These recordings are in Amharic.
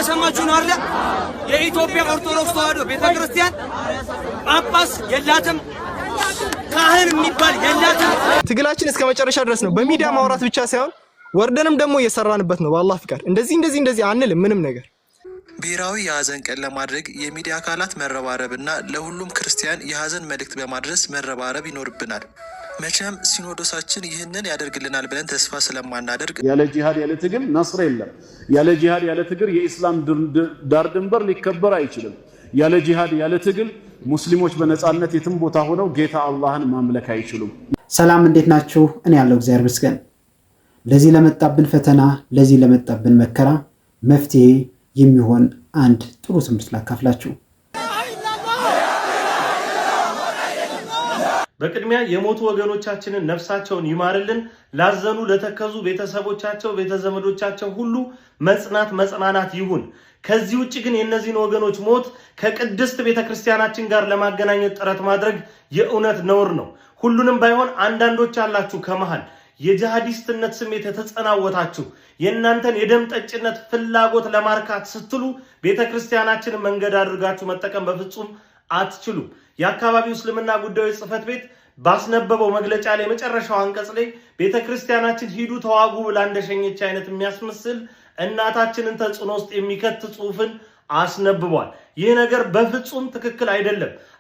እየሰማችሁ ነው አይደል? የኢትዮጵያ ኦርቶዶክስ ተዋሕዶ ቤተክርስቲያን ጳጳስ የላትም፣ ካህን የሚባል የላትም። ትግላችን እስከ መጨረሻ ድረስ ነው። በሚዲያ ማውራት ብቻ ሳይሆን ወርደንም ደግሞ እየሰራንበት ነው። በአላህ ፍቃድ እንደዚህ አንልም ምንም ነገር። ብሔራዊ የሀዘን ቀን ለማድረግ የሚዲያ አካላት መረባረብና ለሁሉም ክርስቲያን የሀዘን መልእክት በማድረስ መረባረብ ይኖርብናል። መቼም ሲኖዶሳችን ይህንን ያደርግልናል ብለን ተስፋ ስለማናደርግ ያለ ጂሃድ ያለ ትግል ነስር የለም። ያለ ጂሃድ ያለ ትግል የኢስላም ዳር ድንበር ሊከበር አይችልም። ያለ ጂሃድ ያለ ትግል ሙስሊሞች በነጻነት የትም ቦታ ሆነው ጌታ አላህን ማምለክ አይችሉም። ሰላም እንዴት ናችሁ? እኔ ያለው እግዚአብሔር ይመስገን። ለዚህ ለመጣብን ፈተና፣ ለዚህ ለመጣብን መከራ መፍትሄ የሚሆን አንድ ጥሩ ትምህርት ላካፍላችሁ። በቅድሚያ የሞቱ ወገኖቻችንን ነፍሳቸውን ይማርልን። ላዘኑ ለተከዙ ቤተሰቦቻቸው ቤተዘመዶቻቸው ሁሉ መጽናናት ይሁን። ከዚህ ውጪ ግን የእነዚህን ወገኖች ሞት ከቅድስት ቤተክርስቲያናችን ጋር ለማገናኘት ጥረት ማድረግ የእውነት ነውር ነው። ሁሉንም ባይሆን አንዳንዶች አላችሁ ከመሃል የጂሃዲስትነት ስሜት የተጸናወታችሁ የእናንተን የደም ጠጭነት ፍላጎት ለማርካት ስትሉ ቤተክርስቲያናችንን መንገድ አድርጋችሁ መጠቀም በፍጹም አትችሉም። የአካባቢው እስልምና ጉዳዮች ጽሕፈት ቤት ባስነበበው መግለጫ ላይ መጨረሻው አንቀጽ ላይ ቤተክርስቲያናችን ሂዱ ተዋጉ ብላ እንደሸኘች አይነት የሚያስመስል እናታችንን ተጽዕኖ ውስጥ የሚከት ጽሑፍን አስነብቧል። ይህ ነገር በፍጹም ትክክል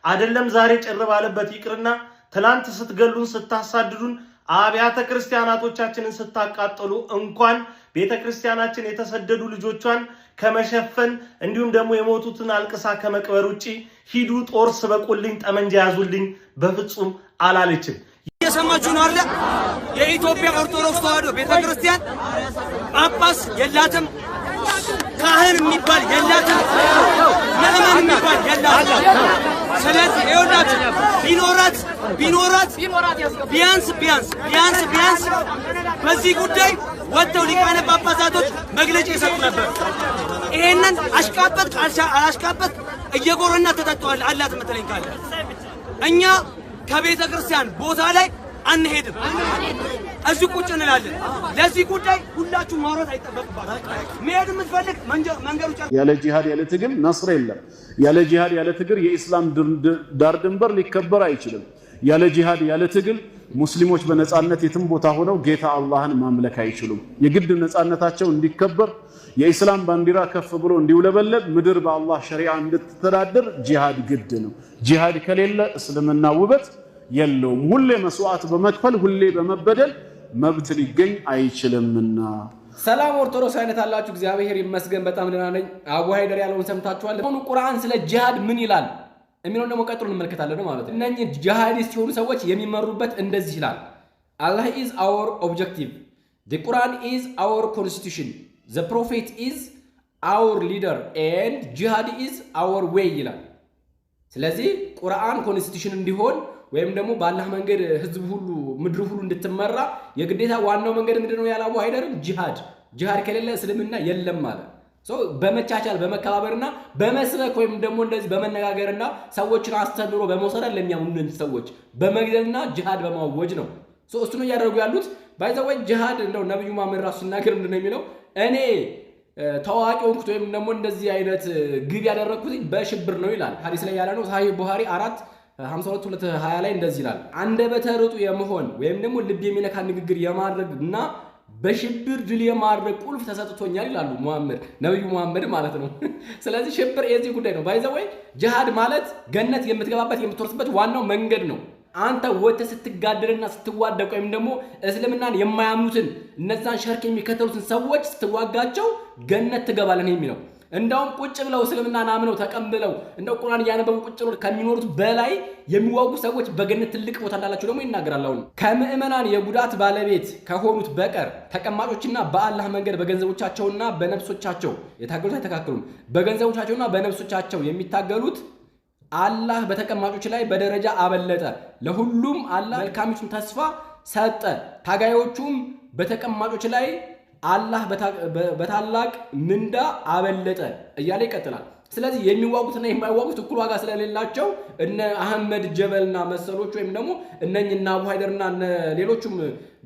አይደለም። ዛሬ ጭር ባለበት ይቅርና ትላንት ስትገሉን ስታሳድዱን አብያተ ክርስቲያናቶቻችንን ስታቃጠሉ እንኳን ቤተክርስቲያናችን የተሰደዱ ልጆቿን ከመሸፈን እንዲሁም ደግሞ የሞቱትን አልቅሳ ከመቅበር ውጪ ሂዱ ጦር ስበቁልኝ ጠመንጃ ያዙልኝ በፍጹም አላለችም። እየሰማችሁ ነው አይደል? የኢትዮጵያ ኦርቶዶክስ ተዋሕዶ ቤተክርስቲያን ጳጳስ የላትም፣ ካህን የሚባል የላትም፣ ምዕመን የሚባል የላትም። ስለዚህ ይኸውላችሁ ቢኖራት ቢያንስ በዚህ ጉዳይ ወጥተው ሊቃነ ጳጳሳቶች መግለጫ ይሰጡ ነበር። ይሄንን አሽቃበጥ እየጎረና ተጠጥቷል አላት መተለኝ ካለ እኛ ከቤተ ክርስቲያን ቦታ ላይ አንሄድም፣ እዚህ ቁጭ እንላለን። ለዚህ ጉዳይ ሁላችሁ ማውራት አይጠበቅባችሁ። መሄድ የምትፈልግ መንገዱ ያለ ጂሃድ ያለ ትግል ነስር የለም። ያለ ጂሃድ ያለ ትግል የኢስላም ዳር ድንበር ሊከበር አይችልም። ያለ ጂሃድ ያለ ትግል ሙስሊሞች በነጻነት የትም ቦታ ሆነው ጌታ አላህን ማምለክ አይችሉም። የግድ ነጻነታቸው እንዲከበር የኢስላም ባንዲራ ከፍ ብሎ እንዲውለበለብ ምድር በአላህ ሸሪዓ እንድትተዳደር ጂሃድ ግድ ነው። ጂሃድ ከሌለ እስልምና ውበት የለውም። ሁሌ መስዋዕት በመክፈል ሁሌ በመበደል መብት ሊገኝ አይችልምና። ሰላም ኦርቶዶክስ አይነት አላችሁ? እግዚአብሔር ይመስገን በጣም ደህና ነኝ። አቡ ሃይደር ያለውን ሰምታችኋል። አሁን ቁርአን ስለ ጂሃድ ምን ይላል የሚለውን ደግሞ ቀጥሎ እንመለከታለን ማለት ነው። እነኚህ ጂሃዲስት የሆኑ ሰዎች የሚመሩበት እንደዚህ ይላል። Allah is our objective, the Quran is our constitution, the prophet is our leader and jihad is our way ይላል። ስለዚህ ቁርአን ኮንስቲቱሽን እንዲሆን ወይም ደግሞ በአላህ መንገድ ህዝብ ሁሉ ምድር ሁሉ እንድትመራ የግዴታ ዋናው መንገድ ምንድነው ያለው አቡ ሃይደር? ጂሃድ ከሌለ እስልምና የለም ማለት በመቻቻል በመከባበርና በመስበክ ወይም ደግሞ እንደዚህ በመነጋገርና ሰዎችን አስተምሮ በመውሰድ ለሚያምኑ ሰዎች በመግደልና ጂሃድ በማወጅ ነው። እሱ ነው ያደርጉ ያሉት። ባይዘወይ ጂሃድ እንደው ነብዩ መሐመድ ራሱ ሲናገር ምንድነው የሚለው? እኔ ታዋቂውን ወይም ደግሞ እንደዚህ አይነት ግብ ያደረኩት በሽብር ነው ይላል። ሐዲስ ላይ ያለ ነው። ሳሂህ ቡኻሪ 4:52-20 ላይ እንደዚህ ይላል። አንደበተ ርቱዕ የመሆን ወይም ደግሞ ልብ የሚነካ ንግግር የማድረግና በሽብር ድል የማድረግ ቁልፍ ተሰጥቶኛል ይላሉ ነብዩ መሐመድ ማለት ነው። ስለዚህ ሽብር የዚህ ጉዳይ ነው። ባይዘወይ ጂሃድ ማለት ገነት የምትገባበት የምትወርስበት ዋናው መንገድ ነው። አንተ ወጥተህ ስትጋደልና ስትዋደቅ ወይም ደግሞ እስልምናን የማያምኑትን እነዛን ሸርክ የሚከተሉትን ሰዎች ስትዋጋቸው ገነት ትገባለህ ነው የሚለው። እንዳውም ቁጭ ብለው እስልምናን አምነው ተቀብለው እንደው ቁርአን ያነበቡ ቁጭ ብለው ከሚኖሩት በላይ የሚዋጉ ሰዎች በገነት ትልቅ ቦታ እንዳላቸው ደግሞ ይናገራል። አሁን ከምእመናን የጉዳት ባለቤት ከሆኑት በቀር ተቀማጮችና በአላህ መንገድ በገንዘቦቻቸውና በነፍሶቻቸው የታገሉት አይተካከሉም። በገንዘቦቻቸውና በነፍሶቻቸው የሚታገሉት አላህ በተቀማጮች ላይ በደረጃ አበለጠ። ለሁሉም አላህ መልካሚቱን ተስፋ ሰጠ። ታጋዮቹም በተቀማጮች ላይ አላህ በታላቅ ምንዳ አበለጠ እያለ ይቀጥላል። ስለዚህ የሚዋጉትና የማይዋጉት እኩል ዋጋ ስለሌላቸው እነ አህመድ ጀበልና መሰሎች ወይም ደግሞ እነኝና አቡ ሃይደርና ሌሎችም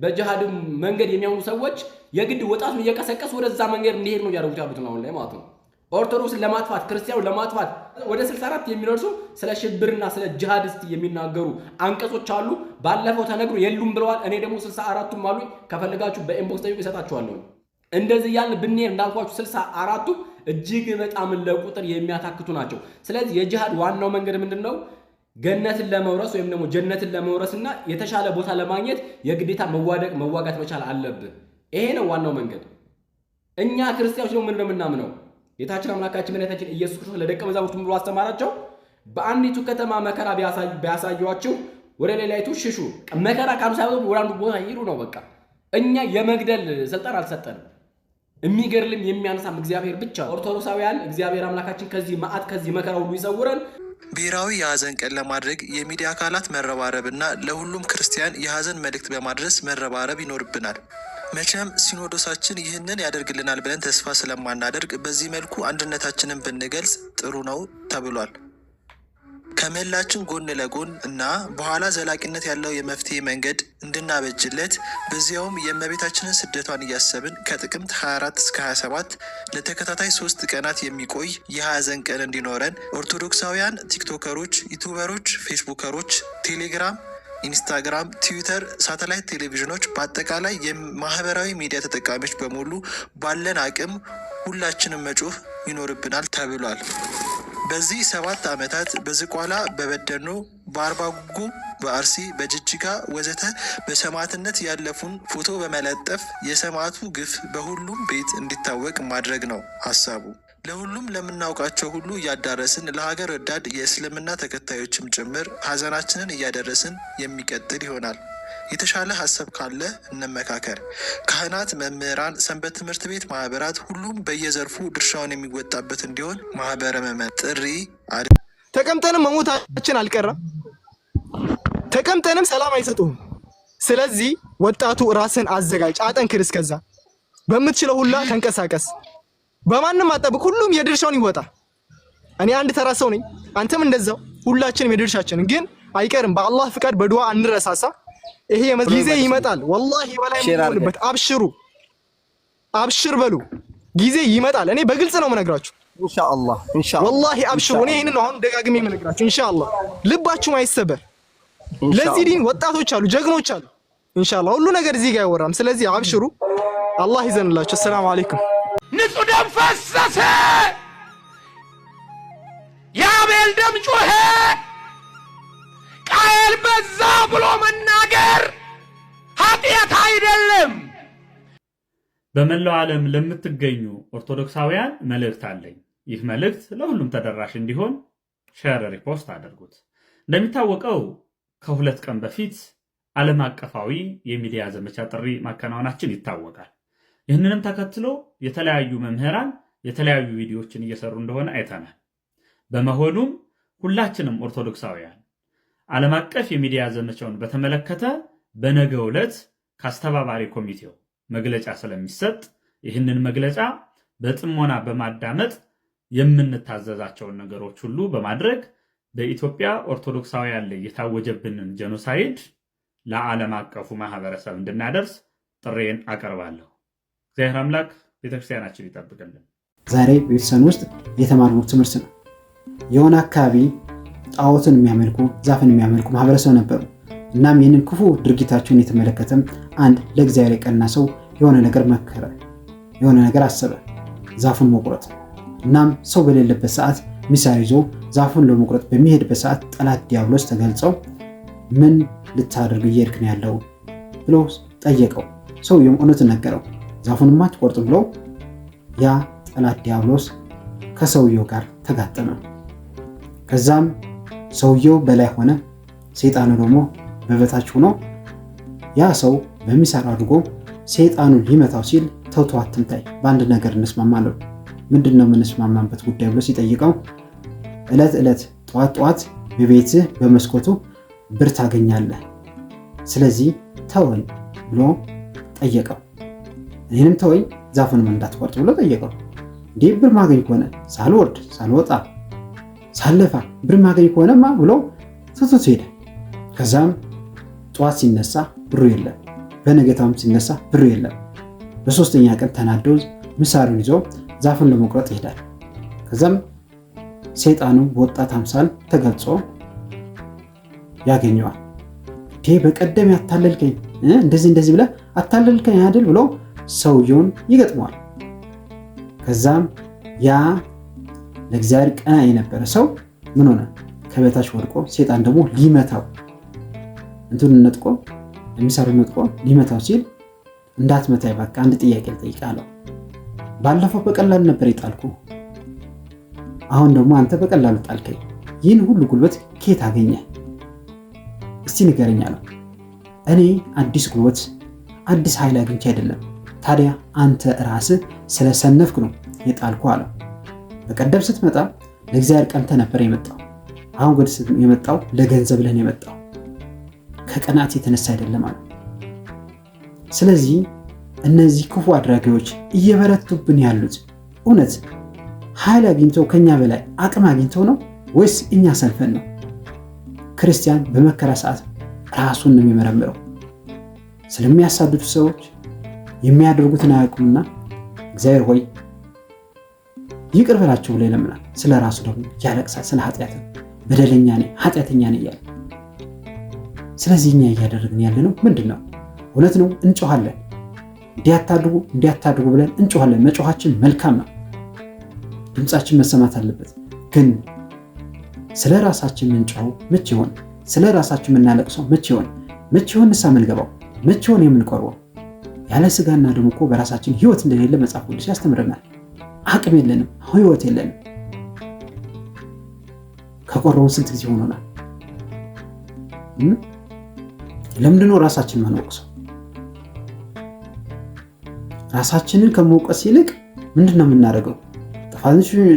በጂሃድ መንገድ የሚያምኑ ሰዎች የግድ ወጣቱን እየቀሰቀሱ ወደዛ መንገድ እንዲሄድ ነው ያደርጉት ያሉት ነው ላይ ማለት ነው። ኦርቶዶክስን ለማጥፋት ክርስቲያኑን ለማጥፋት ወደ 64 የሚደርሱ ስለ ሽብርና ስለ ጂሃዲስት የሚናገሩ አንቀጾች አሉ። ባለፈው ተነግሮ የሉም ብለዋል። እኔ ደግሞ 64ቱም አሉ። ከፈለጋችሁ በኢንቦክስ ጠይቁ እሰጣችኋለሁ። እንደዚህ ያልን ብንሄድ እንዳልኳችሁ 64ቱ እጅግ በጣም ለቁጥር የሚያታክቱ ናቸው። ስለዚህ የጂሃድ ዋናው መንገድ ምንድነው? ገነትን ለመውረስ ወይም ደግሞ ጀነትን ለመውረስና የተሻለ ቦታ ለማግኘት የግዴታ መዋጋት መቻል አለብን። ይሄ ነው ዋናው መንገድ። እኛ ክርስቲያኖች ደግሞ ምንድነው የምናምነው? ጌታችን አምላካችን መድኃኒታችን ኢየሱስ ክርስቶስ ለደቀ መዛሙርቱ ብሎ አስተማራቸው። በአንዲቱ ከተማ መከራ ቢያሳዩአችሁ ወደ ሌላይቱ ሽሹ። መከራ ካምሳው ወደ አንዱ ቦታ ሂዱ ነው በቃ። እኛ የመግደል ስልጣን አልሰጠንም። የሚገርልም የሚያነሳም እግዚአብሔር ብቻ። ኦርቶዶክሳውያን እግዚአብሔር አምላካችን ከዚህ መዓት ከዚህ መከራ ሁሉ ይሰውረን። ብሔራዊ የሀዘን ቀን ለማድረግ የሚዲያ አካላት መረባረብና ለሁሉም ክርስቲያን የሀዘን መልእክት በማድረስ መረባረብ ይኖርብናል። መቼም ሲኖዶሳችን ይህንን ያደርግልናል ብለን ተስፋ ስለማናደርግ በዚህ መልኩ አንድነታችንን ብንገልጽ ጥሩ ነው ተብሏል። ከመላችን ጎን ለጎን እና በኋላ ዘላቂነት ያለው የመፍትሄ መንገድ እንድናበጅለት በዚያውም የእመቤታችንን ስደቷን እያሰብን ከጥቅምት 24 እስከ 27 ለተከታታይ 3 ቀናት የሚቆይ የሀዘን ቀን እንዲኖረን ኦርቶዶክሳውያን ቲክቶከሮች፣ ዩቱበሮች፣ ፌስቡከሮች፣ ቴሌግራም፣ ኢንስታግራም፣ ትዊተር፣ ሳተላይት ቴሌቪዥኖች በአጠቃላይ የማህበራዊ ሚዲያ ተጠቃሚዎች በሙሉ ባለን አቅም ሁላችንም መጮህ ይኖርብናል ተብሏል። በዚህ 7 ዓመታት በዝቋላ፣ በበደኖ፣ በአርባጉጉ፣ በአርሲ፣ በጅጅጋ ወዘተ በሰማዕትነት ያለፉን ፎቶ በመለጠፍ የሰማዕቱ ግፍ በሁሉም ቤት እንዲታወቅ ማድረግ ነው ሀሳቡ። ለሁሉም ለምናውቃቸው ሁሉ እያዳረስን ለሀገር ወዳድ የእስልምና ተከታዮችም ጭምር ሀዘናችንን እያደረስን የሚቀጥል ይሆናል። የተሻለ ሀሳብ ካለ እንመካከር። ካህናት፣ መምህራን፣ ሰንበት ትምህርት ቤት ማህበራት፣ ሁሉም በየዘርፉ ድርሻውን የሚወጣበት እንዲሆን ማህበረ ምዕመናን ጥሪ ተቀምጠንም መሞታችን አልቀረም። ተቀምጠንም ሰላም አይሰጡም። ስለዚህ ወጣቱ ራስን አዘጋጅ፣ አጠንክር። እስከዛ በምትችለው ሁላ ተንቀሳቀስ። በማንም አጠብቅ። ሁሉም የድርሻውን ይወጣ። እኔ አንድ ተራ ሰው ነኝ፣ አንተም እንደዛው። ሁላችንም የድርሻችንን ግን አይቀርም። በአላህ ፍቃድ በዱዓ እንረሳሳ። ይሄ ጊዜ ይመጣል። ወላሂ በላይ የምንሆንበት አብሽሩ፣ አብሽር በሉ። ጊዜ ይመጣል። እኔ በግልጽ ነው የምነግራችሁ። ኢንሻአላህ ወላሂ አብሽሩ። እኔ ይሄንን ነው አሁን ደጋግሜ የምነግራችሁ። ኢንሻአላህ ልባችሁም አይሰበር። ለዚህ ዲን ወጣቶች አሉ፣ ጀግኖች አሉ። ኢንሻአላህ ሁሉ ነገር እዚህ ጋር አይወራም። ስለዚህ አብሽሩ። አላህ ይዘንላችሁ። ሰላም አለይኩም። ንጹህ ደም ፈሰሰ፣ የአቤል ደም ጮኸ። ቃየል በዛ ብሎ መናገር ኃጢአት አይደለም። በመላው ዓለም ለምትገኙ ኦርቶዶክሳውያን መልእክት አለኝ። ይህ መልእክት ለሁሉም ተደራሽ እንዲሆን ሼር፣ ሪፖስት አድርጉት። እንደሚታወቀው ከ2 ቀን በፊት ዓለም አቀፋዊ የሚዲያ ዘመቻ ጥሪ ማከናወናችን ይታወቃል። ይህንንም ተከትሎ የተለያዩ መምህራን የተለያዩ ቪዲዮዎችን እየሰሩ እንደሆነ አይተናል። በመሆኑም ሁላችንም ኦርቶዶክሳውያን ዓለም አቀፍ የሚዲያ ዘመቻውን በተመለከተ በነገው ዕለት ከአስተባባሪ ኮሚቴው መግለጫ ስለሚሰጥ ይህንን መግለጫ በጥሞና በማዳመጥ የምንታዘዛቸውን ነገሮች ሁሉ በማድረግ በኢትዮጵያ ኦርቶዶክሳውያን ላይ የታወጀብንን ጄኖሳይድ ለዓለም አቀፉ ማህበረሰብ እንድናደርስ ጥሬን አቀርባለሁ። እግዚአብሔር አምላክ ቤተክርስቲያናችን ይጠብቅልን። ዛሬ ቤተሰን ውስጥ የተማርነው ትምህርት ነው። የሆነ አካባቢ ጣዖትን የሚያመልኩ ዛፍን የሚያመልኩ ማህበረሰብ ነበሩ። እናም ይህንን ክፉ ድርጊታቸውን የተመለከተም አንድ ለእግዚአብሔር የቀና ሰው የሆነ ነገር መከረ፣ የሆነ ነገር አሰበ፣ ዛፉን መቁረጥ። እናም ሰው በሌለበት ሰዓት ሚሳር ይዞ ዛፉን ለመቁረጥ በሚሄድበት ሰዓት ጠላት ዲያብሎስ ተገልጸው ምን ልታደርግ እየሄድክ ነው ያለው ብሎ ጠየቀው። ሰውየውም እውነቱን ነገረው። ዛፉንማ አትቆርጥም ብሎ ያ ጠላት ዲያብሎስ ከሰውየው ጋር ተጋጠመ። ከዛም ሰውየው በላይ ሆነ፣ ሰይጣኑ ደግሞ በበታች ሆኖ ያ ሰው በሚሳር አድርጎ ሰይጣኑን ሊመታው ሲል ተው አትምታይ፣ በአንድ ነገር እንስማማለን። ምንድነው የምንስማማበት ጉዳይ ብሎ ሲጠይቀው ዕለት ዕለት ጠዋት በቤትህ በመስኮቱ ብር ታገኛለህ፣ ስለዚህ ተወኝ ብሎ ጠየቀው። እኔንም ተወኝ ዛፉንም እንዳትቆርጥ ብሎ ጠየቀው። እንዲህ ብር ማገኝ ከሆነ ሳልወርድ ሳልወጣ ሳለፋ ብር ማገኝ ከሆነማ ብሎ ትቶት ሄደ። ከዛም ጠዋት ሲነሳ ብሩ የለም፣ በነገታውም ሲነሳ ብሩ የለም። በሶስተኛ ቀን ተናደው ምሳሩን ይዞ ዛፉን ለመቁረጥ ይሄዳል። ከዛም ሰይጣኑ በወጣት አምሳል ተገልጾ ያገኘዋል። በቀደም ያታለልከኝ እንደዚህ ብለህ አታለልከኝ አይደል ብሎ ሰውየውን ይገጥመዋል። ከዛም ያ ለእግዚአብሔር ቀና የነበረ ሰው ምን ሆነ? ከበታች ወድቆ ሰይጣን ደግሞ ሊመታው እንትኑን ነጥቆ የሚሰሩ ነጥቆ ሊመታው ሲል እንዳትመታኝ በቃ አንድ ጥያቄ ልጠይቅህ አለው። ባለፈው በቀላሉ ነበር የጣልኩ፣ አሁን ደግሞ አንተ በቀላሉ ጣልከኝ። ይህን ሁሉ ጉልበት ከየት አገኘህ? እስቲ ንገረኝ አለው። እኔ አዲስ ጉልበት አዲስ ኃይል አግኝቼ አይደለም፣ ታዲያ አንተ ራስህ ስለሰነፍክ ነው የጣልኩ አለው። በቀደም ስትመጣ ለእግዚአብሔር ቀንተህ ነበር የመጣው፣ አሁን ግን የመጣው ለገንዘብ ብለህ ነው የመጣው፣ ከቀናት የተነሳ አይደለም አለው። ስለዚህ እነዚህ ክፉ አድራጊዎች እየበረቱብን ያሉት እውነት ኃይል አግኝተው ከኛ በላይ አቅም አግኝተው ነው ወይስ እኛ ሰንፈን ነው? ክርስቲያን በመከራ ሰዓት ራሱን ነው የሚመረምረው። ስለሚያሳድዱ ሰዎች የሚያደርጉትን አያውቁምና እግዚአብሔር ሆይ ይቅር በላቸው ብሎ ይለምናል። ስለ ራሱ ደግሞ ያለቅሳል። ስለ ኃጢአት በደለኛ ነኝ ኃጢአተኛ ነኝ እያለ። ስለዚህ እኛ እያደረግን ያለ ነው ምንድን ነው? እውነት ነው እንጮሃለን፣ እንዲያታድጉ ብለን እንጮሃለን። መጮሃችን መልካም ነው፣ ድምፃችን መሰማት አለበት። ግን ስለ ራሳችን የምንጮኸው መቼ ይሆን? ስለ ራሳችን የምናለቅሰው መቼ ይሆን? መቼ ይሆን ንስሐ የምንገባው? መቼ ይሆን የምንቆርበው? ያለ ስጋና ደም እኮ በራሳችን ህይወት እንደሌለ መጽሐፍ ቅዱስ ያስተምረናል። አቅም የለንም፣ ህይወት የለንም። ከቆረውን ስንት ጊዜ ሆኖናል? ለምንድነው ራሳችን ማንወቅሰው? ራሳችንን ከመውቀስ ይልቅ ምንድን ነው የምናደርገው?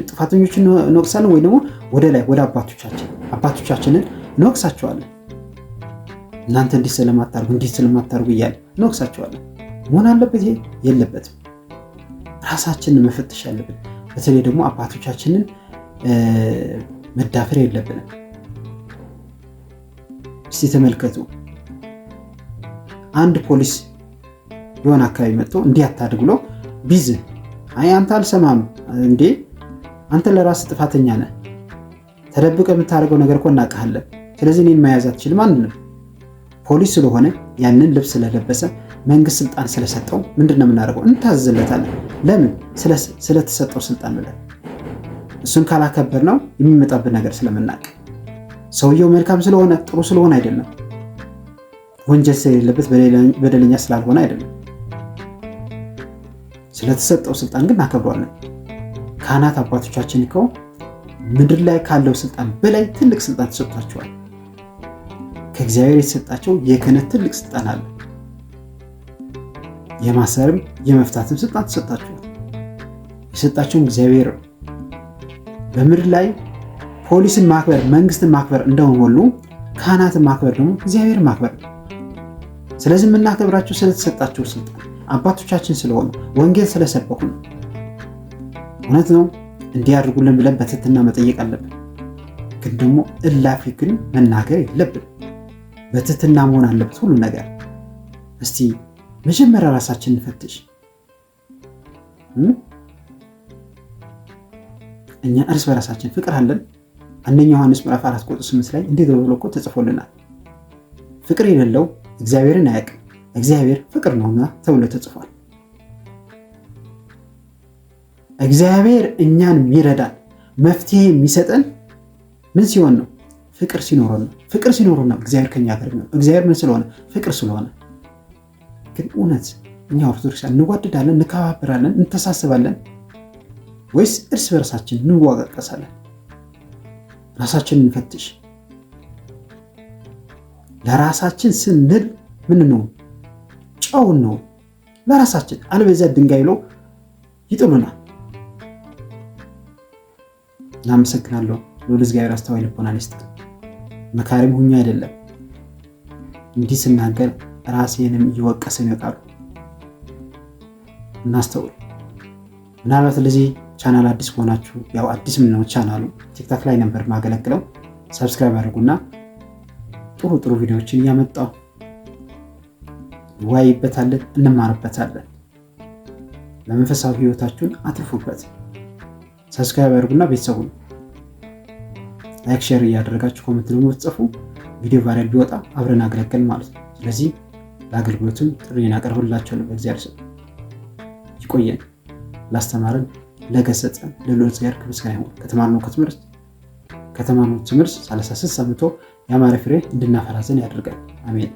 ጥፋተኞችን እንወቅሳለን ወይ ደግሞ ወደ ላይ ወደ አባቶቻችንን እንወቅሳቸዋለን። እናንተ እንዲህ ስለማታርጉ እያለ እንወቅሳቸዋለን። መሆን አለበት ይሄ? የለበትም። ራሳችንን መፈተሽ ያለብን። በተለይ ደግሞ አባቶቻችንን መዳፈር የለብንም። እስቲ ተመልከቱ። አንድ ፖሊስ የሆነ አካባቢ መጥቶ እንዲህ አታድርግ ብሎ ቢዝህ፣ አይ አንተ አልሰማም እንዴ አንተ ለራስ ጥፋተኛ ነህ፣ ተደብቀ የምታደርገው ነገር እኮ እናውቃለን፣ ስለዚህ እኔን መያዝ አትችልም አንልም። ፖሊስ ስለሆነ ያንን ልብስ ስለለበሰ መንግስት ስልጣን ስለሰጠው ምንድነው የምናደርገው? እንታዘዝለታለን። ለምን? ስለተሰጠው ስልጣን ብለን። እሱን ካላከበር ነው የሚመጣብን ነገር ስለምናውቅ። ሰውየው መልካም ስለሆነ ጥሩ ስለሆነ አይደለም፣ ወንጀል ስለሌለበት በደለኛ ስላልሆነ አይደለም። ስለተሰጠው ስልጣን ግን እናከብረዋለን። ካህናት አባቶቻችን እኮ ምድር ላይ ካለው ስልጣን በላይ ትልቅ ስልጣን ተሰጥቷቸዋል። ከእግዚአብሔር የተሰጣቸው የክህነት ትልቅ ስልጣን አለ። የማሰርም የመፍታትም ስልጣን ተሰጣቸዋል። የሰጣቸውም እግዚአብሔር ነው። በምድር ላይ ፖሊስን ማክበር መንግስትን ማክበር እንደሆነ ሁሉ ካህናትን ማክበር ደግሞ እግዚአብሔርን ማክበር ነው። ስለዚህ የምናከብራቸው ስለተሰጣቸው ስልጣን አባቶቻችን ስለሆኑ ወንጌል ስለሰበኩ ነው። እውነት ነው እንዲያደርጉልን ብለን በትህትና መጠየቅ አለብን። ግን ደግሞ እላፊ ግን መናገር የለብን። በትህትና መሆን አለበት ሁሉ ነገር። እስቲ መጀመሪያ ራሳችንን እንፈትሽ። እኛ እርስ በራሳችን ፍቅር አለን? አንደኛ ዮሐንስ ምዕራፍ 4:8 ላይ እንዲህ ተብሎ እኮ ተጽፎልናል። ፍቅር የሌለው እግዚአብሔርን አያውቅም፣ እግዚአብሔር ፍቅር ነውና ተብሎ ተጽፏል። እግዚአብሔር እኛን የሚረዳን መፍትሄ የሚሰጠን ምን ሲሆን ነው? ፍቅር ሲኖረን ነው። ፍቅር ሲኖረን ነው እግዚአብሔር ከኛ ጋር ነው። እግዚአብሔር ምን ስለሆነ? ፍቅር ስለሆነ። ግን እውነት እኛ ኦርቶዶክሳውያን እንዋደዳለን፣ እንከባበራለን፣ እንተሳሰባለን ወይስ እርስ በርሳችን እንዋቀሳለን? ራሳችንን እንፈትሽ። ለራሳችን ስንል ምን ነው? ጨው ነው ለራሳችን። አለበለዚያ ድንጋይ ብለው ይጥሉናል። እናመሰግናለሁ። ልዑል እግዚአብሔር አስተዋይ ልቦናን ይስጠን። መካሪም ሁኛ አይደለም እንዲህ ስናገር ራሴንም እየወቀሰኝ ይወጣሉ። እናስተውል። ምናልባት ለዚህ ቻናል አዲስ ከሆናችሁ ያው አዲስ ምን ነው ቻናሉ ቲክታክ ላይ ነበር ማገለግለው፣ ሰብስክራይብ አድርጉና ጥሩ ጥሩ ቪዲዮዎችን እያመጣሁ ሰብስክራይብ ያድርጉና ቤተሰቡ ላይክ ሼር እያደረጋችሁ ኮሜንት ደግሞ ብትጽፉ ቪዲዮ ቫይራል ቢወጣ አብረን አገለግል ማለት ነው። ስለዚህ ለአገልግሎቱም ጥሪን አቀርብላችኋለሁ። በእግዚአብሔር ስም ይቆየን። ላስተማረን ለገሰጸን ለልዑል እግዚአብሔር ክብር ምስጋና ይሁን። ከተማርነው ትምህርት 36 ሰምቶ ያማረ ፍሬ እንድናፈራ ዘንድ ያድርገን። አሜን።